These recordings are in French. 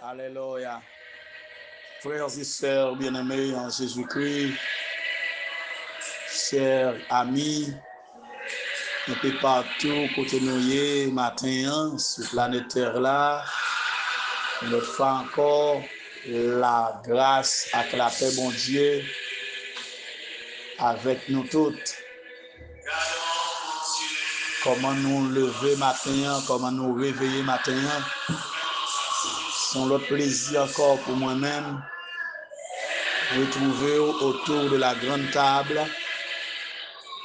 Alléluia. Frères et sœurs bien-aimés en Jésus-Christ, chers amis, un peu partout, côté nous matin, sur la planète Terre là, nous faisons encore la grâce avec la paix, bon Dieu, avec nous toutes. Comment nous lever matin, comment nous réveiller matin, c'est l'autre plaisir encore pour moi-même, retrouver autour de la grande table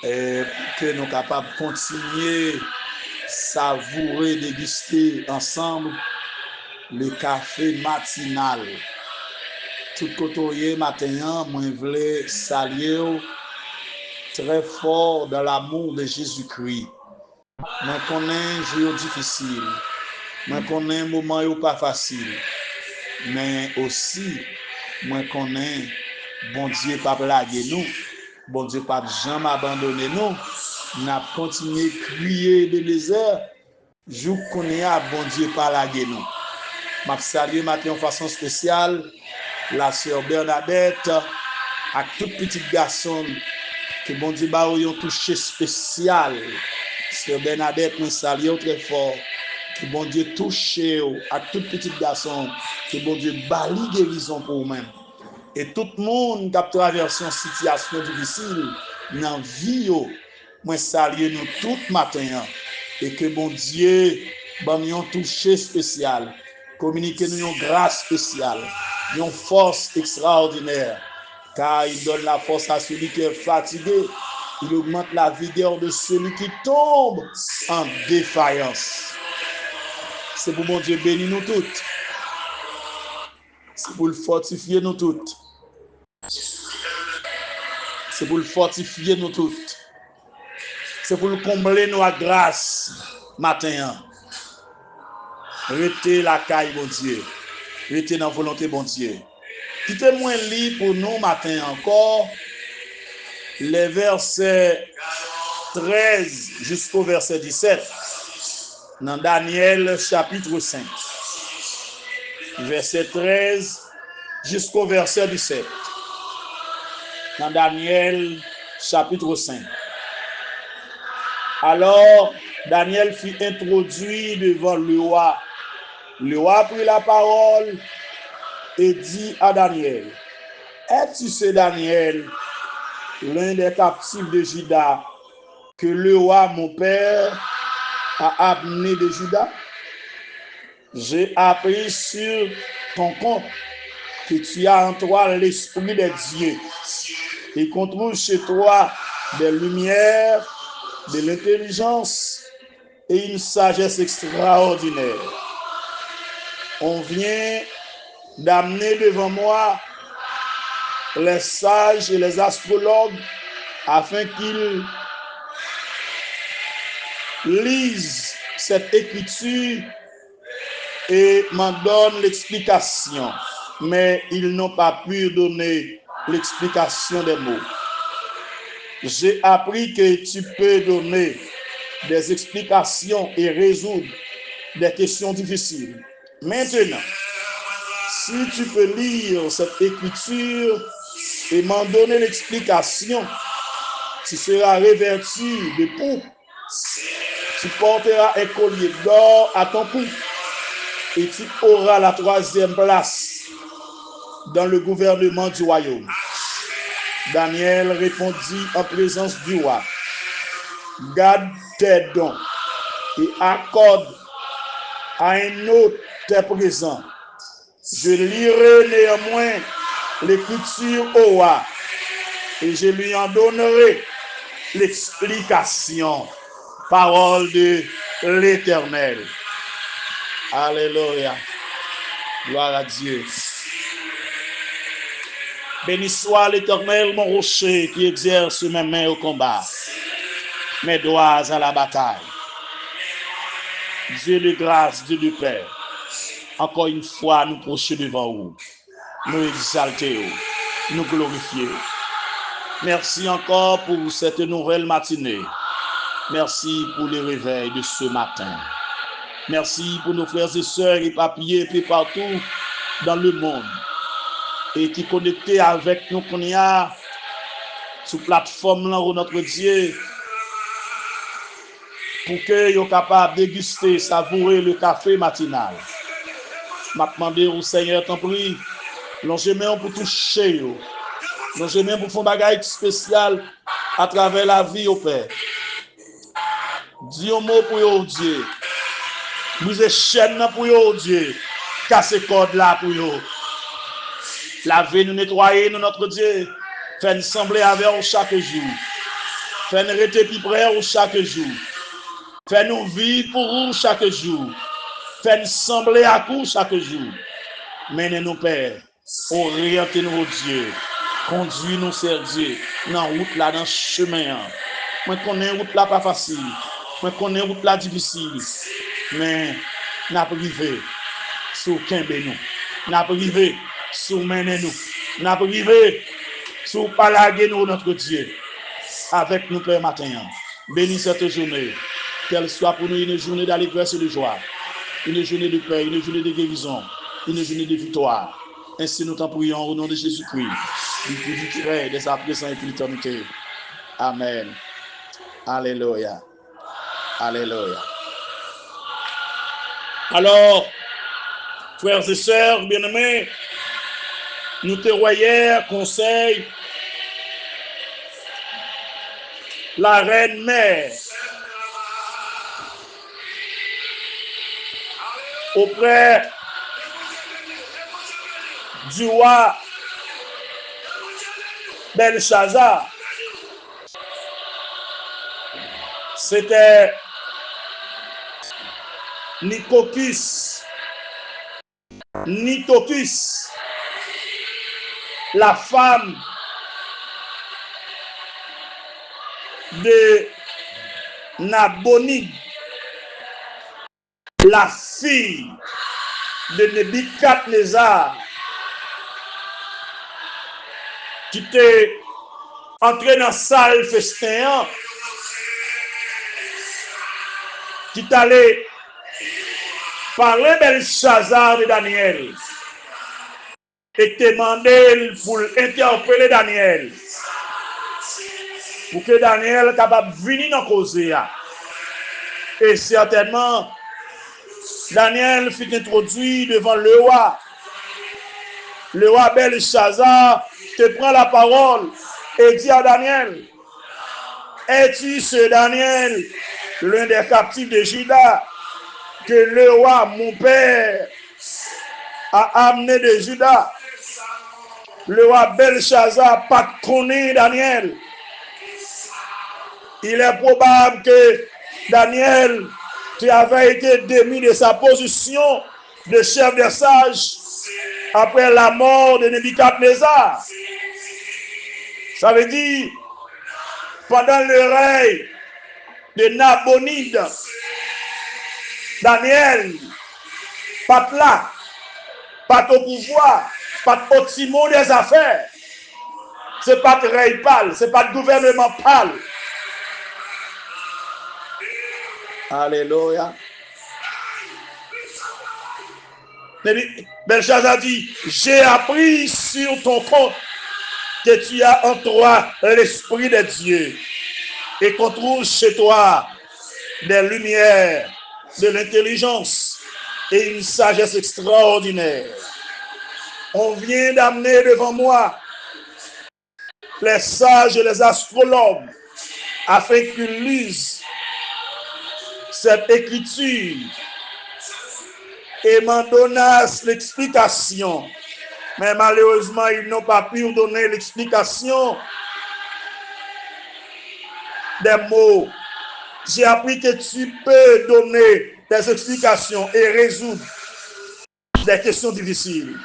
et que nous sommes capables de continuer, savourer, déguster ensemble le café matinal. Tout côté matin, moi je voulais saluer très fort dans l'amour de Jésus-Christ. Moi connais jour difficile, moi connais moment pas facile, mais aussi moi connais bon Dieu pas blaguer nous, bon Dieu pas jamais abandonner nous. N'a continué crier de désert, jour qu'on est à bon Dieu pas blaguer nous. M'a salué matin en façon spéciale la sœur Bernadette à tout petit garçon que bon Dieu ba yon touché spécial. Sœur Bernadette nous salue très fort. Que bon Dieu touche à tout petit garçon, que bon Dieu bali guérison pour vous-même. Et tout le monde qui a traversé une situation difficile dans la vie, moi salue nous tout matin. Et que bon Dieu nous un touché spécial, communique nous une grâce spéciale, une force extraordinaire. Car il donne la force à celui qui est fatigué. Il augmente la vigueur de celui qui tombe en défaillance. C'est pour mon Dieu bénir nous toutes. C'est pour le fortifier nous toutes. C'est pour le fortifier nous toutes. C'est pour le combler nos grâces matin. Restez la caille, bon Dieu. Restez dans la volonté, bon Dieu. Quittez-moi lire pour nous matin encore les versets 13 jusqu'au verset 17 dans Daniel chapitre 5. Verset 13 jusqu'au verset 17 dans Daniel chapitre 5. Alors Daniel fut introduit devant le roi. Le roi prit la parole et dit à Daniel: es-tu ce Daniel, l'un des captifs de Juda, que le roi mon père a amené de Juda? J'ai appris sur ton compte que tu as en toi l'esprit des dieux et qu'on trouve chez toi des lumières, de l'intelligence et une sagesse extraordinaire. On vient d'amener devant moi les sages et les astrologues afin qu'ils lisent cette écriture et m'en donnent l'explication. Mais ils n'ont pas pu donner l'explication des mots. J'ai appris que tu peux donner des explications et résoudre des questions difficiles. Maintenant, si tu peux lire cette écriture et m'en donner l'explication, tu seras revêtu de pourpre, tu porteras un collier d'or à ton cou et tu auras la 3e place dans le gouvernement du royaume. Daniel répondit en présence du roi: garde tes dons et accorde à un autre tes présents. Je lirai néanmoins l'écriture au roi et je lui en donnerai l'explication. Parole de l'Éternel. Alléluia. Gloire à Dieu. Béni soit l'Éternel, mon rocher, qui exerce mes mains au combat, mes doigts à la bataille. Dieu de grâce, Dieu de paix, encore une fois, nous procher devant vous, nous exalter, nous glorifier. Merci encore pour cette nouvelle matinée. Merci pour le réveil de ce matin. Merci pour nos frères et sœurs et papiers et partout dans le monde et qui est connecté avec nous qu'on y a sur plateforme là où notre Dieu pour que soient capables de déguster, savourer le café matinal. M'a demandé au Seigneur, t'en prie, longez main pour toucher, longez main pour faire un bagage spécial à travers la vie au Père. Dis un mot pour yo, Dieu. Brisez chaîne pour yo, Dieu. Cassez corde là pour yo. Lavez nous, nettoyer nous, notre Dieu. Faites-nous sembler avec vous chaque jour. Faites-nous rester plus près vous chaque jour. Faites-nous vivre pour vous chaque jour. Faites-nous sembler à vous chaque jour. Menez-nous, Père. Orientez-nous, Dieu. Conduis-nous, Seigneur Dieu. Dans la route là, dans le chemin. Moi, je connais route là pas facile. Moi, je connais route là difficile. Mais, n'a privé sur Kembe-nous. N'a privé sur Menez-nous. N'a privé sur Palaguer-nous, notre Dieu. Avec nous, Père, matin. Bénis cette journée. Qu'elle soit pour nous une journée d'allégresse et de joie. Une journée de paix, une journée de guérison. Une journée de victoire. Ainsi, nous t'en prions au nom de Jésus-Christ. Du très de sa présence et de l'éternité. Amen. Alléluia. Alléluia. Alors, frères et sœurs bien-aimés, nous te voyons conseil la reine mère auprès du roi Belshazzar. C'était Nitocris, la femme de Nabonide, la fille de Nebuchadnezzar, qui était entrée dans la salle festin, qui est allé parler Belshazzar de Daniel et demandé pour interpeller Daniel pour que Daniel soit capable de venir dans la cause. Et certainement, Daniel fut introduit devant le roi. Le roi Belshazzar te prend la parole et dit à Daniel, es-tu ce Daniel, l'un des captifs de Juda, que le roi, mon père, a amené de Juda? Le roi Belshazzar pas connaît Daniel. Il est probable que Daniel, qui avait été démis de sa position de chef des sages après la mort de Nebuchadnezzar. Ça veut dire, pendant le règne de Nabonide, Daniel, pas là, pas au pouvoir, pas au timon des affaires. C'est pas de règne pâle, c'est pas de gouvernement pâle. Alléluia. Belshazzar dit, j'ai appris sur ton compte que tu as en toi l'esprit de Dieu et qu'on trouve chez toi des lumières, de l'intelligence et une sagesse extraordinaire. On vient d'amener devant moi les sages et les astrologues afin qu'ils lisent cette écriture et m'en donnassent l'explication. Mais malheureusement, ils n'ont pas pu donner l'explication des mots. J'ai appris que tu peux donner des explications et résoudre des questions difficiles.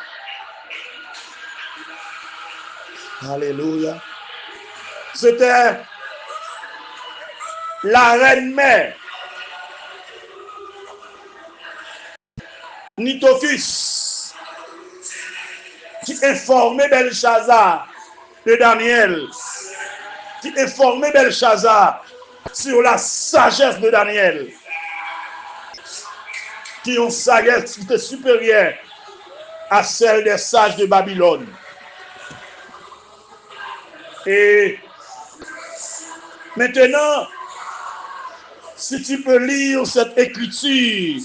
Alléluia. C'était la reine mère Nitocris qui informait Belshazzar de Daniel, qui informait Belshazzar sur la sagesse de Daniel, qui ont une sagesse qui était supérieure à celle des sages de Babylone. Et maintenant, si tu peux lire cette écriture,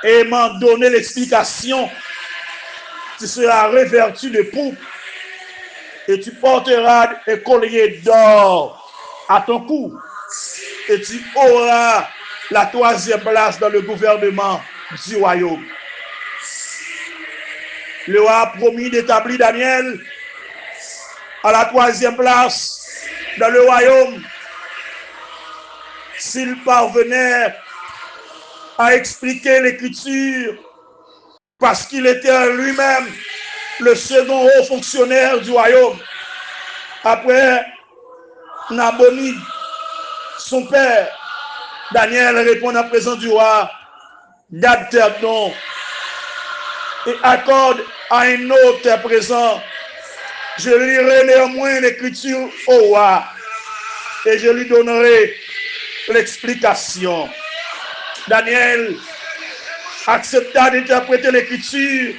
et m'en donner l'explication, tu seras revêtu de pourpre et tu porteras un collier d'or à ton cou et tu auras la 3e place dans le gouvernement du royaume. Le roi a promis d'établir Daniel à la 3e place dans le royaume s'il parvenait à expliquer l'écriture, parce qu'il était lui-même le second haut fonctionnaire du royaume. Après Nabonide, son père, Daniel répond en présence du roi, garde tes dons et accorde à un autre présent. Je lirai néanmoins l'écriture au roi et je lui donnerai l'explication. Daniel accepta d'interpréter l'écriture,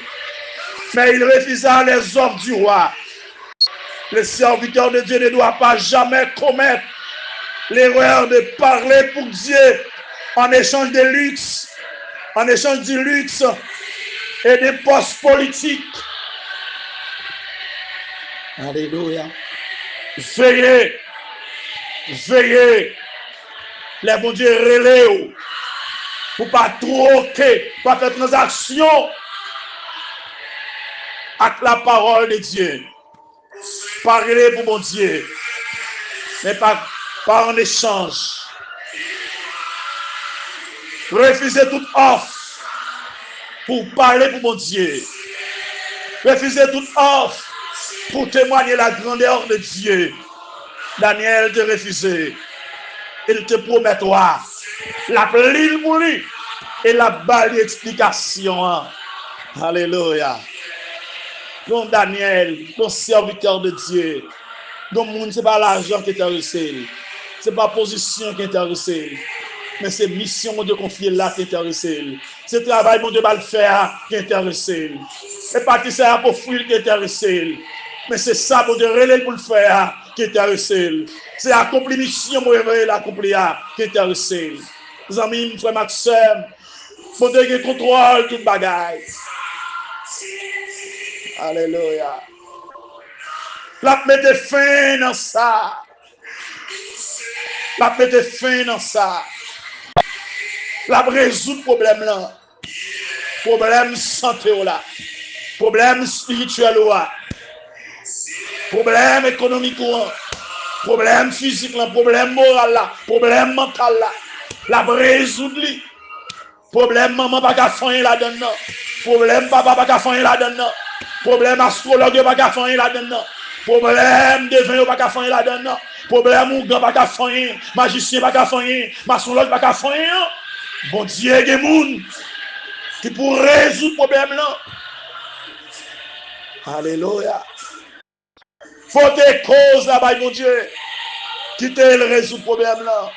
mais il refusa les ordres du roi. Le serviteur de Dieu ne doit pas jamais commettre l'erreur de parler pour Dieu en échange de luxe, en échange du luxe et des postes politiques. Alléluia. Veillez, veillez. Les bons dieux relèvent pour pas troquer, pas faire transaction avec la parole de Dieu. Parler pour mon Dieu, mais pas en échange. Refusez toute offre pour parler pour mon Dieu. Refusez toute offre pour témoigner la grandeur de Dieu. Daniel te refusé. Il te promettra la pile pour lui et la balle d'explication. Alléluia. Donc Daniel, ton serviteur de Dieu, donc monde, ce n'est pas l'argent qui t'intéresse, ce n'est pas la position qui t'intéresse, mais c'est mission mon Dieu confiée là qui t'intéresse. C'est travail mon Dieu va le faire qui t'intéresse. Et pas que c'est pour fuir qui t'intéresse, mais c'est ça mon Dieu relève pour le faire qui t'intéresse. C'est accomplir mission mon Dieu l'accomplir qui t'intéresse. Les amis, frère Maxime, mon Dieu qui contrôle toute bagaille. Alléluia. La mette fin dans ça. La mette fin dans ça. La résout le problème là. Problème santé là. Problème spirituel là. Problème économique là. Problème physique là. Problème moral là. Problème mental là. La résout lui. Problème maman pas qu'à faire là-dedans. Problème papa pas qu'à faire là-dedans. Problème astrologue pas qu'à faire là-dedans. Problème devin pas qu'à faire là-dedans. Problème ougan pas qu'à faire, magicien pas qu'à faire, maçonlogue pas qu'à faire. Bon Dieu, il y a des gens qui pour résoudre le problème là. Alléluia. Faut des causes là-bas, mon Dieu, qui te résout le problème là.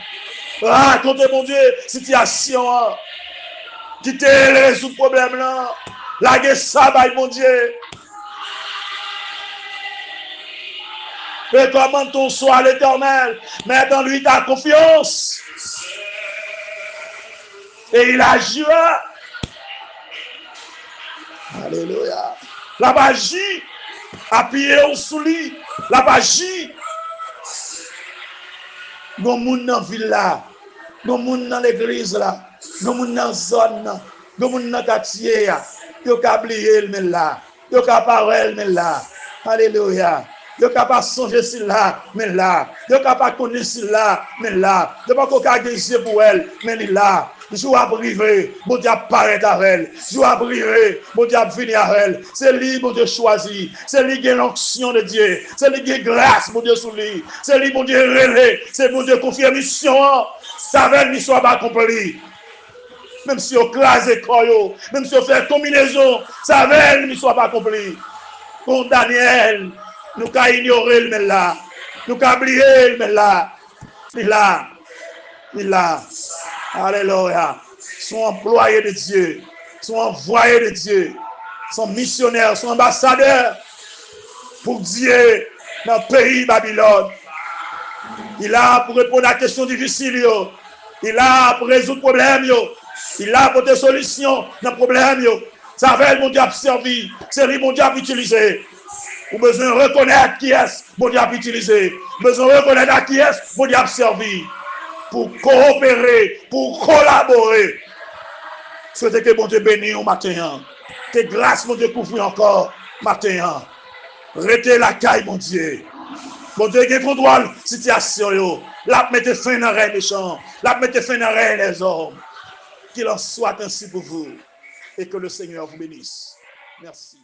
Racontez, mon Dieu, situation qui te résout le problème là. La guerre ça, mon Dieu. Recommande ton soi à l'Éternel. Mets en lui ta confiance. Et il agira. Alléluia. La magie. Appuyez sous lui. La magie. Nous sommes dans la ville là. Nous sommes dans l'église là. Nous sommes dans la zone là. Nous sommes dans le quartier là. Nous sommes oublié le là. Nous sommes parole mais là. Alléluia. Yo capable songer si là mais là yo capable connaître si là mais là yo pas qu'on gager pour elle mais là jour à privé bon Dieu apparaît avec elle jour à privé bon Dieu venir avec elle c'est lui bon Dieu choisi c'est lui qui a l'onction de Dieu c'est lui qui a grâce bon Dieu sur lui c'est lui bon Dieu relais c'est bon Dieu confirme mission ça va mission pas accomplie même si on classe koyo même si on fait combinaison ça va mission pas accomplie pour Daniel. Nous avons ignoré le là. Nous avons oublié le là. Il est là. Alléluia. sont employés de Dieu, sont envoyés de Dieu, sont missionnaires, sont ambassadeurs pour Dieu dans le pays Babylone. Il est là pour répondre à des questions difficiles. Il est là pour résoudre les problèmes. Il est là pour des solutions dans les problèmes. Ça va être mon Dieu servi. C'est lui mon Dieu utilisé. Ou besoin de reconnaître qui est mon Dieu utilisé. Besoin de reconnaître à qui est mon Dieu servi. Pour coopérer, pour collaborer. Souhaitez que mon Dieu bénisse au matin. Que grâce mon Dieu couvre encore matin. Restez la caille mon Dieu. Mon Dieu, qui contrôle la situation. La mettez fin dans les méchants. La mettez fin dans les hommes. Qu'il en soit ainsi pour vous. Et que le Seigneur vous bénisse. Merci.